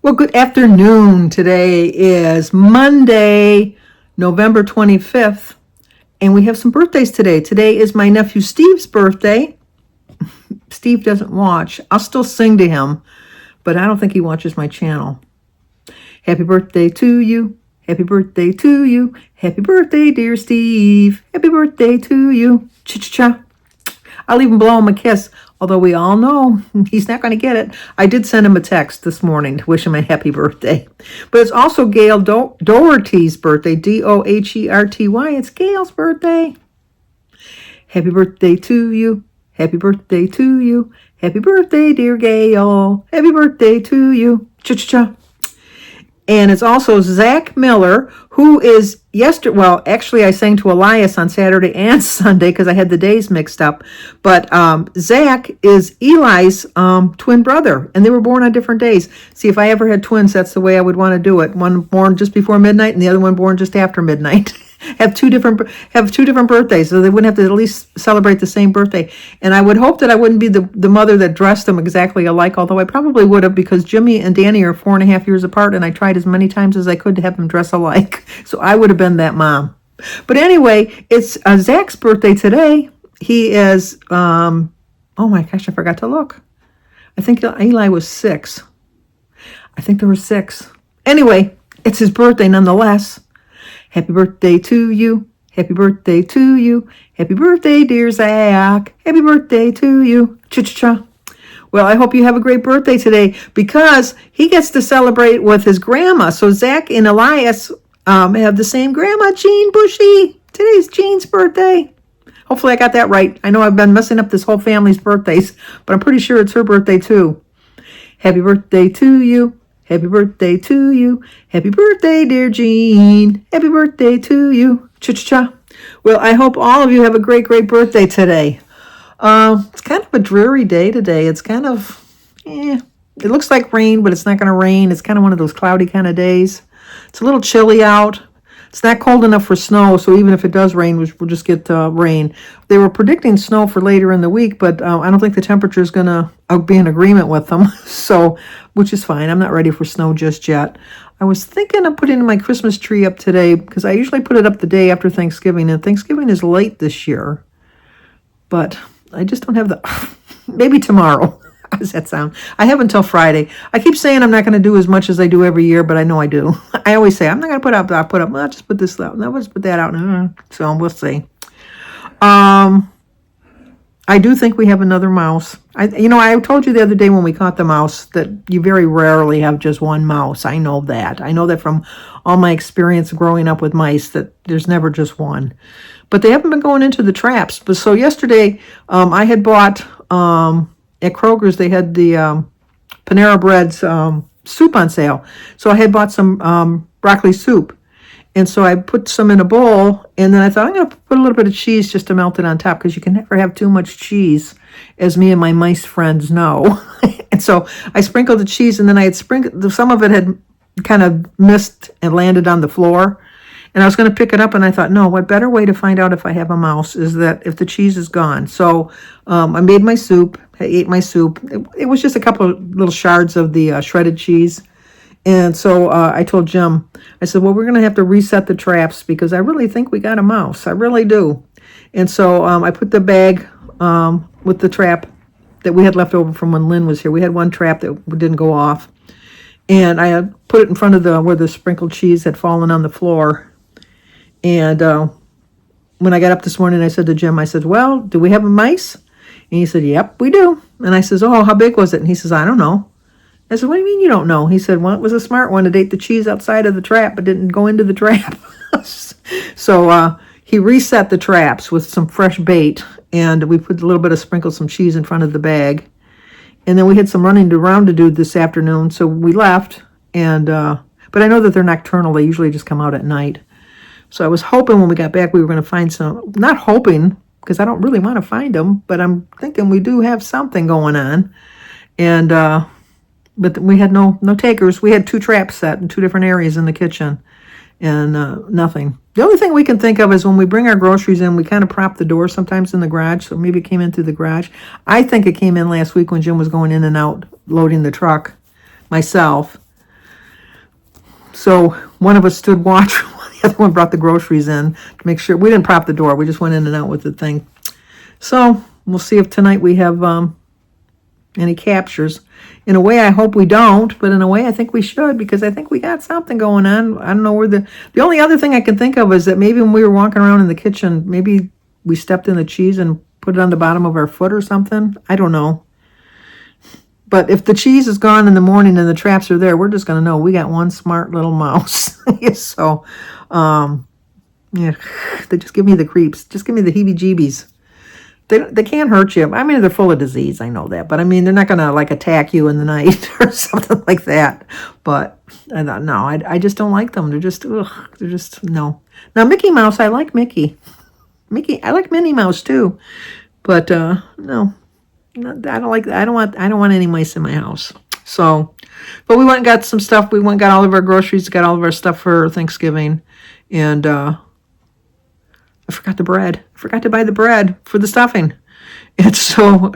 Well, good afternoon. Today is Monday, November 25th, and we have some birthdays today. Today is my nephew Steve's birthday. Steve doesn't watch. I'll still sing to him, but I don't think he watches my channel. Happy birthday to you. Happy birthday to you. Happy birthday, dear Steve. Happy birthday to you. Cha-cha-cha. I'll even blow him a kiss, although we all know he's not going to get it. I did send him a text this morning to wish him a happy birthday. But it's also Gail Doherty's birthday, Doherty. It's Gail's birthday. Happy birthday to you. Happy birthday to you. Happy birthday, dear Gail. Happy birthday to you. Cha-cha-cha. And it's also Zach Miller, who is well, actually I sang to Elias on Saturday and Sunday because I had the days mixed up. But Zach is Eli's twin brother, and they were born on different days. See, if I ever had twins, that's the way I would want to do it. One born just before midnight and the other one born just after midnight. have two different birthdays, so they wouldn't have to at least celebrate the same birthday. And I would hope that I wouldn't be the mother that dressed them exactly alike, although I probably would have, because Jimmy and Danny are 4.5 years apart, and I tried as many times as I could to have them dress alike. So I would have been that mom. But anyway, it's Zach's birthday today. He is oh my gosh, I forgot to look. I think Eli was 6. I think there were 6. Anyway, it's his birthday nonetheless. Happy birthday to you. Happy birthday to you. Happy birthday, dear Zach. Happy birthday to you. Cha-cha-cha. Well, I hope you have a great birthday today, because he gets to celebrate with his grandma. So Zach and Elias have the same grandma, Jean Bushy. Today's Jean's birthday. Hopefully I got that right. I know I've been messing up this whole family's birthdays, but I'm pretty sure it's her birthday too. Happy birthday to you. Happy birthday to you. Happy birthday, dear Jean. Happy birthday to you. Cha-cha-cha. Well, I hope all of you have a great, great birthday today. It's kind of a dreary day today. It's kind of, it looks like rain, but it's not going to rain. It's kind of one of those cloudy kind of days. It's a little chilly out. It's not cold enough for snow, so even if it does rain, we'll just get rain. They were predicting snow for later in the week, but I don't think the temperature is going to be in agreement with them, so, which is fine. I'm not ready for snow just yet. I was thinking of putting my Christmas tree up today, because I usually put it up the day after Thanksgiving, and Thanksgiving is late this year. But I just don't have maybe tomorrow. How does that sound? I have until Friday. I keep saying I'm not going to do as much as I do every year, but I know I do. I always say, I'm not going to put up, I'll just put this out. No, let's put that out. So we'll see. I do think we have another mouse. I told you the other day when we caught the mouse that you very rarely have just one mouse. I know that. I know that from all my experience growing up with mice, that there's never just one. But they haven't been going into the traps. But so yesterday, I had bought, at Kroger's, they had the Panera Bread's soup on sale. So I had bought some broccoli soup. And so I put some in a bowl, and then I thought I'm going to put a little bit of cheese just to melt it on top, because you can never have too much cheese, as me and my mice friends know. And so I sprinkled the cheese, and then I had sprinkled, some of it had kind of missed and landed on the floor. And I was going to pick it up, and I thought, no, what better way to find out if I have a mouse is that if the cheese is gone. So I made my soup. I ate my soup. It was just a couple of little shards of the shredded cheese. And so I told Jim, I said, well, we're going to have to reset the traps, because I really think we got a mouse. I really do. And so I put the bag with the trap that we had left over from when Lynn was here. We had one trap that didn't go off. And I put it in front of where the sprinkled cheese had fallen on the floor. And when I got up this morning, I said to Jim, I said, well, do we have a mice? And he said, yep, we do. And I says, oh, how big was it? And he says, I don't know. I said, what do you mean you don't know? He said, well, it was a smart one to ate the cheese outside of the trap, but didn't go into the trap. So he reset the traps with some fresh bait, and we put a little bit of sprinkled some cheese in front of the bag. And then we had some running around to do this afternoon, so we left. And but I know that they're nocturnal. They usually just come out at night. So I was hoping when we got back we were going to find some, not hoping, because I don't really want to find them, but I'm thinking we do have something going on. And but we had no takers. We had 2 traps set in 2 different areas in the kitchen, and nothing. The only thing we can think of is when we bring our groceries in, we kind of prop the door sometimes in the garage, so maybe it came in through the garage. I think it came in last week when Jim was going in and out loading the truck myself. So one of us stood watch. The other one brought the groceries in to make sure. We didn't prop the door. We just went in and out with the thing. So we'll see if tonight we have any captures. In a way, I hope we don't, but in a way, I think we should, because I think we got something going on. I don't know where the only other thing I can think of is that maybe when we were walking around in the kitchen, maybe we stepped in the cheese and put it on the bottom of our foot or something. I don't know. But if the cheese is gone in the morning and the traps are there, we're just going to know we got one smart little mouse. So, yeah, they just give me the creeps. Just give me the heebie-jeebies. They can't hurt you. I mean, they're full of disease. I know that. But, I mean, they're not going to, like, attack you in the night or something like that. But, no, I just don't like them. They're just, no. Now, Mickey Mouse, I like Mickey. I like Minnie Mouse, too. But, no. I don't want any mice in my house. So, but we went and got some stuff. We went and got all of our groceries, got all of our stuff for Thanksgiving. And, I forgot the bread. I forgot to buy the bread for the stuffing. And so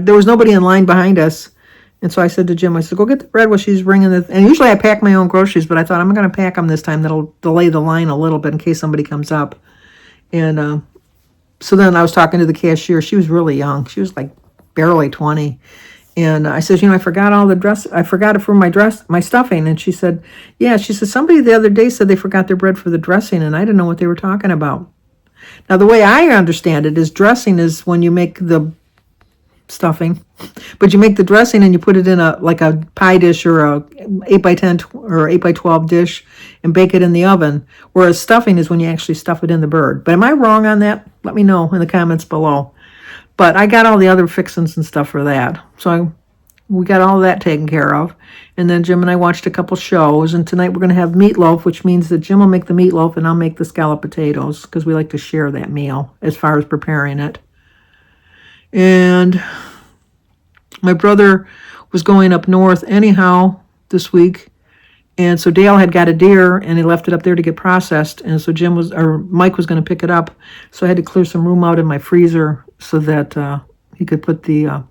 there was nobody in line behind us. And so I said to Jim, I said, go get the bread while she's bringing it. And usually I pack my own groceries, but I thought I'm going to pack them this time. That'll delay the line a little bit in case somebody comes up. And so then I was talking to the cashier. She was really young. She was like barely 20. And I said, I forgot all the dress. I forgot it for my stuffing. And she said, yeah. She said, somebody the other day said they forgot their bread for the dressing, and I didn't know what they were talking about. Now, the way I understand it is dressing is when you make the stuffing, but you make the dressing and you put it in a pie dish or a 8x10 or 8x12 dish and bake it in the oven, whereas stuffing is when you actually stuff it in the bird. But am I wrong on that? Let me know in the comments below. But I got all the other fixings and stuff for that. So we got all that taken care of. And then Jim and I watched a couple shows. And tonight we're going to have meatloaf, which means that Jim will make the meatloaf and I'll make the scalloped potatoes, because we like to share that meal as far as preparing it. And my brother was going up north anyhow this week. And so Dale had got a deer and he left it up there to get processed. And so Mike was going to pick it up. So I had to clear some room out in my freezer so that he could put the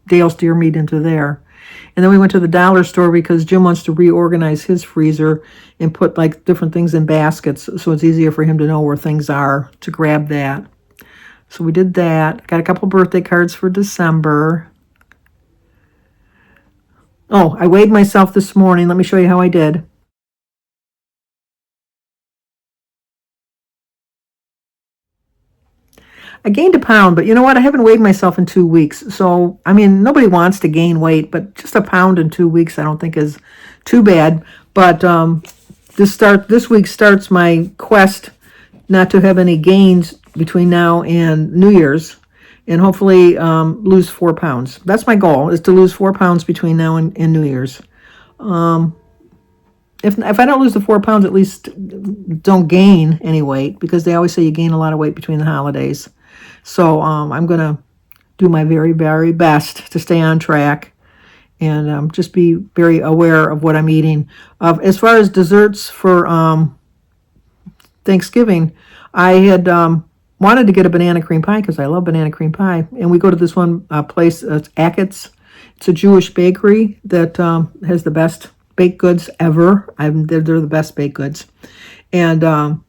Dale's deer meat into there. And then we went to the dollar store because Jim wants to reorganize his freezer and put like different things in baskets so it's easier for him to know where things are to grab that. So we did that. Got a couple birthday cards for December. Oh, I weighed myself this morning. Let me show you how I did. I gained a pound, but you know what? I haven't weighed myself in 2 weeks. So, I mean, nobody wants to gain weight, but just a pound in 2 weeks I don't think is too bad. But this week starts my quest not to have any gains between now and New Year's, and hopefully lose 4 pounds. That's my goal, is to lose 4 pounds between now and New Year's. If I don't lose the 4 pounds, at least don't gain any weight, because they always say you gain a lot of weight between the holidays. So I'm going to do my very, very best to stay on track and just be very aware of what I'm eating. As far as desserts for Thanksgiving, I had wanted to get a banana cream pie because I love banana cream pie. And we go to this one place, it's Ackett's. It's a Jewish bakery that has the best baked goods ever. They're the best baked goods. And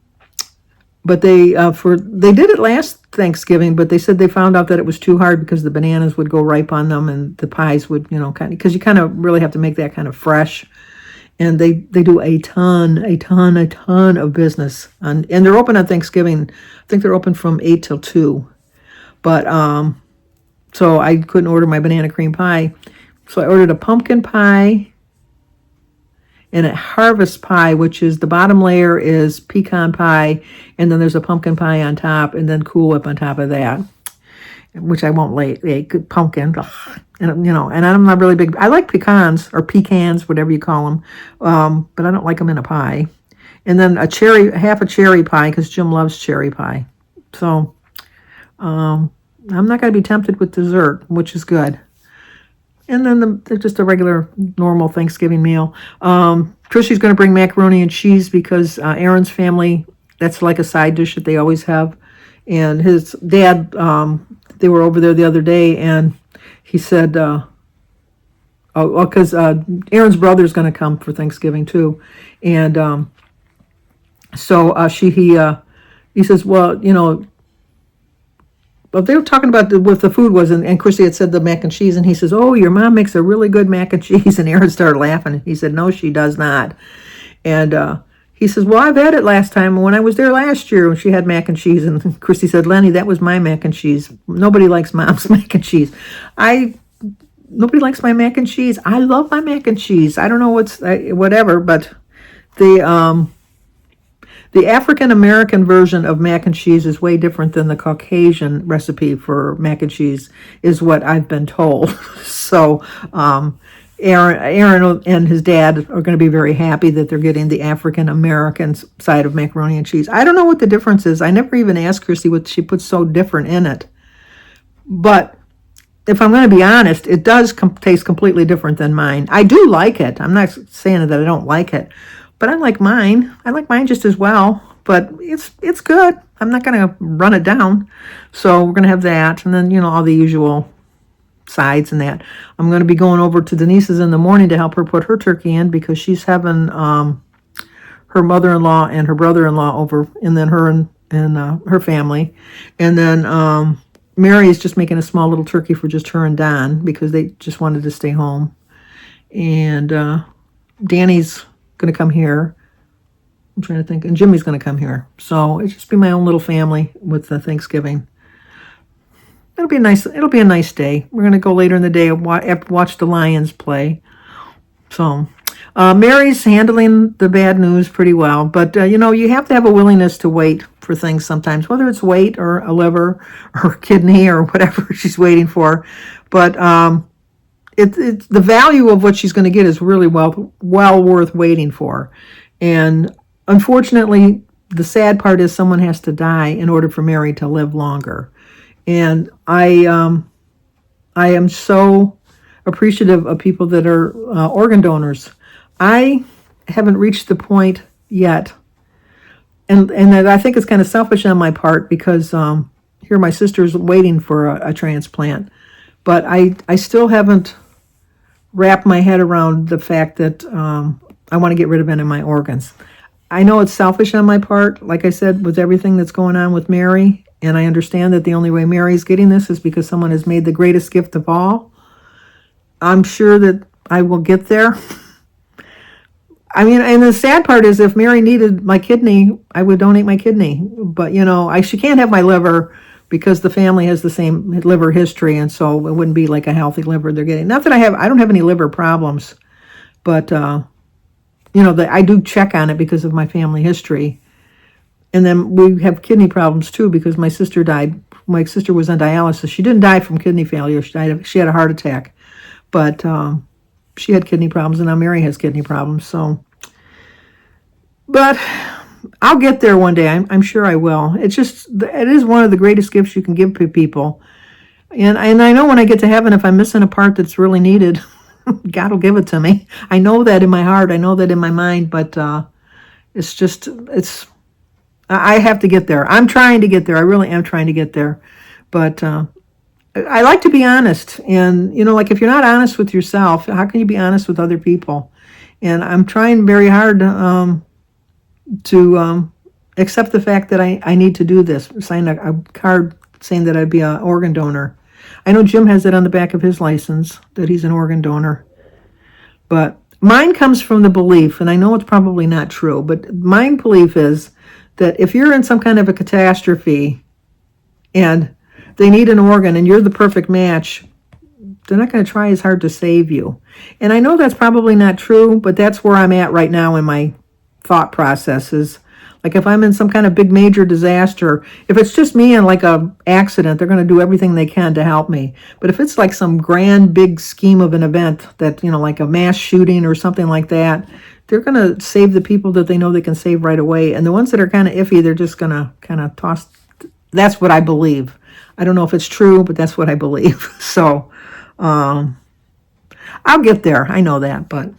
but they did it last Thanksgiving, but they said they found out that it was too hard because the bananas would go ripe on them and the pies would, because you kind of really have to make that kind of fresh. And they do a ton of business. And they're open on Thanksgiving. I think they're open from 8 till 2. But so I couldn't order my banana cream pie. So I ordered a pumpkin pie and a harvest pie, which is the bottom layer is pecan pie, and then there's a pumpkin pie on top, and then Cool Whip on top of that, which I won't good pumpkin. Ugh. And and I'm not really big. I like pecans or pecans, whatever you call them, but I don't like them in a pie. And then half a cherry pie, because Jim loves cherry pie. So I'm not going to be tempted with dessert, which is good. And then just a regular, normal Thanksgiving meal. Trishie's going to bring macaroni and cheese because Aaron's family, that's like a side dish that they always have. And his dad, they were over there the other day, and he said, Oh, because Aaron's brother's going to come for Thanksgiving too, and so he says, well, but they were talking about what the food was, and Chrissy had said the mac and cheese, and he says, oh, your mom makes a really good mac and cheese, and Aaron started laughing. He said, no, she does not, and he says, well, I've had it last time when I was there last year when she had mac and cheese, and Chrissy said, Lenny, that was my mac and cheese. Nobody likes mom's mac and cheese. Nobody likes my mac and cheese. I love my mac and cheese. I don't know whatever, but the African American version of mac and cheese is way different than the Caucasian recipe for mac and cheese, is what I've been told. So Aaron and his dad are going to be very happy that they're getting the African American side of macaroni and cheese. I don't know what the difference is. I never even asked Chrissy what she puts so different in it. But if I'm going to be honest, it does taste completely different than mine. I do like it. I'm not saying that I don't like it. But I like mine. I like mine just as well. But it's good. I'm not going to run it down. So we're going to have that. And then, all the usual sides and that. I'm going to be going over to Denise's in the morning to help her put her turkey in because she's having her mother-in-law and her brother-in-law over. And then her and her family. And then Mary is just making a small little turkey for just her and Don because they just wanted to stay home. And Danny's going to come here. I'm trying to think. And Jimmy's going to come here. So it'll just be my own little family with the Thanksgiving. It'll be a nice day. We're going to go later in the day and watch the Lions play. So Mary's handling the bad news pretty well. But, you have to have a willingness to wait for things sometimes, whether it's weight or a liver or a kidney or whatever she's waiting for. But it's the value of what she's going to get is really well worth waiting for. And unfortunately, the sad part is someone has to die in order for Mary to live longer. And I am so appreciative of people that are organ donors. I haven't reached the point yet, and I think it's kind of selfish on my part because here my sister's waiting for a transplant, but I still haven't wrapped my head around the fact that I want to get rid of any of my organs. I know it's selfish on my part, like I said, with everything that's going on with Mary, and I understand that the only way Mary's getting this is because someone has made the greatest gift of all. I'm sure that I will get there. I mean, and the sad part is if Mary needed my kidney, I would donate my kidney. But, she can't have my liver because the family has the same liver history, and so it wouldn't be like a healthy liver they're getting. Not that I don't have any liver problems, but, I do check on it because of my family history. And then we have kidney problems too because my sister died. My sister was on dialysis. She didn't die from kidney failure. She had a heart attack. But she had kidney problems, and now Mary has kidney problems. So, but I'll get there one day. I'm sure I will. It is one of the greatest gifts you can give to people. And I know when I get to heaven, if I'm missing a part that's really needed, God will give it to me. I know that in my heart. I know that in my mind. But I have to get there. I'm trying to get there. I really am trying to get there. But I like to be honest. And, like if you're not honest with yourself, how can you be honest with other people? And I'm trying very hard to accept the fact that I need to do this. Sign a card saying that I'd be an organ donor. I know Jim has it on the back of his license that he's an organ donor. But mine comes from the belief, and I know it's probably not true, but my belief is that if you're in some kind of a catastrophe and they need an organ and you're the perfect match, they're not going to try as hard to save you. And I know that's probably not true, but that's where I'm at right now in my thought processes. Like if I'm in some kind of big major disaster, if it's just me and like a accident, they're going to do everything they can to help me. But if it's like some grand big scheme of an event that, like a mass shooting or something like that, they're going to save the people that they know they can save right away. And the ones that are kind of iffy, they're just going to kind of toss. That's what I believe. I don't know if it's true, but that's what I believe. So I'll get there. I know that. But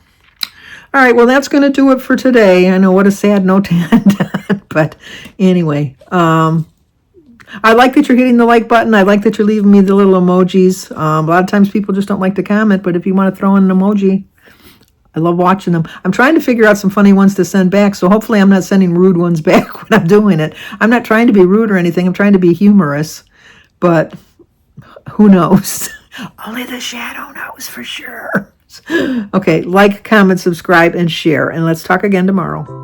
all right, well, that's going to do it for today. I know what a sad note to end on. But anyway, I like that you're hitting the like button. I like that you're leaving me the little emojis. A lot of times people just don't like to comment, but if you want to throw in an emoji, I love watching them. I'm trying to figure out some funny ones to send back, so hopefully I'm not sending rude ones back when I'm doing it. I'm not trying to be rude or anything. I'm trying to be humorous, but who knows? Only the shadow knows for sure. Okay, like, comment, subscribe, and share, and let's talk again tomorrow.